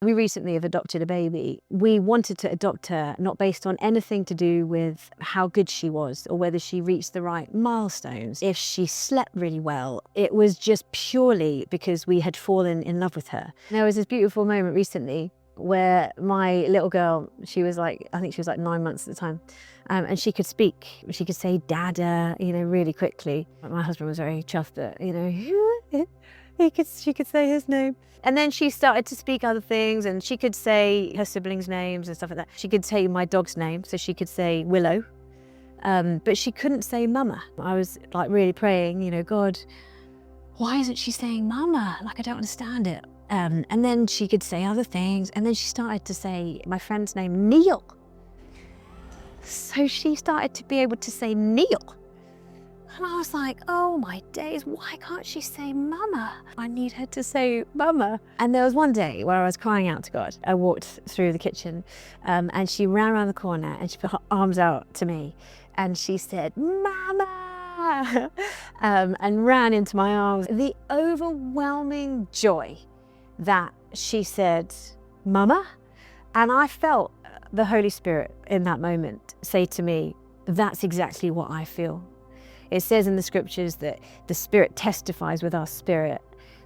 We recently have adopted a baby. We wanted to adopt her not based on anything to do with how good she was or whether she reached the right milestones, if she slept really well. It was just purely because we had fallen in love with her. There was this beautiful moment recently where my little girl, I think she was like 9 months at the time, and she could speak. She could say dada, really quickly. My husband was very chuffed that, she could say his name. And then she started to speak other things, and she could say her siblings' names and stuff like that. She could say my dog's name, so she could say Willow, but she couldn't say Mumma. I was like really praying, God, why isn't she saying Mumma? Like, I don't understand it. And then she could say other things, and then she started to say my friend's name, Neil. So she started to be able to say Neil. And I was like, oh my days, why can't she say Mumma? I need her to say Mumma. And there was one day where I was crying out to God. I walked through the kitchen and she ran around the corner and she put her arms out to me and she said, Mama, and ran into my arms. The overwhelming joy that she said, Mumma, and I felt the Holy Spirit in that moment say to me, that's exactly what I feel. It says in the scriptures that the Spirit testifies with our spirit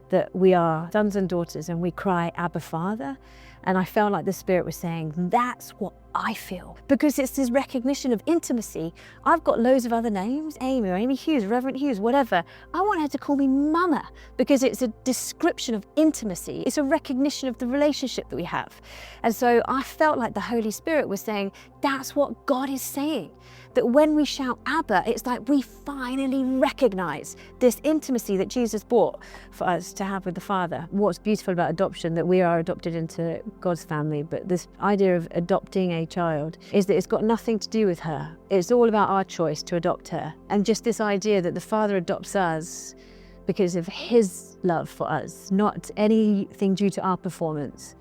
that we are sons and daughters and we cry, Abba, Father. And I felt like the Spirit was saying, that's what I feel. Because it's this recognition of intimacy. I've got loads of other names, Amy or Amy Hughes, Reverend Hughes, whatever. I want her to call me Mumma because it's a description of intimacy. It's a recognition of the relationship that we have. And so I felt like the Holy Spirit was saying, that's what God is saying. That when we shout Abba, it's like we finally recognize this intimacy that Jesus brought for us to have with the Father. What's beautiful about adoption, that we are adopted into God's family, but this idea of adopting a child is that it's got nothing to do with her. It's all about our choice to adopt her. And just this idea that the Father adopts us because of his love for us, not anything due to our performance.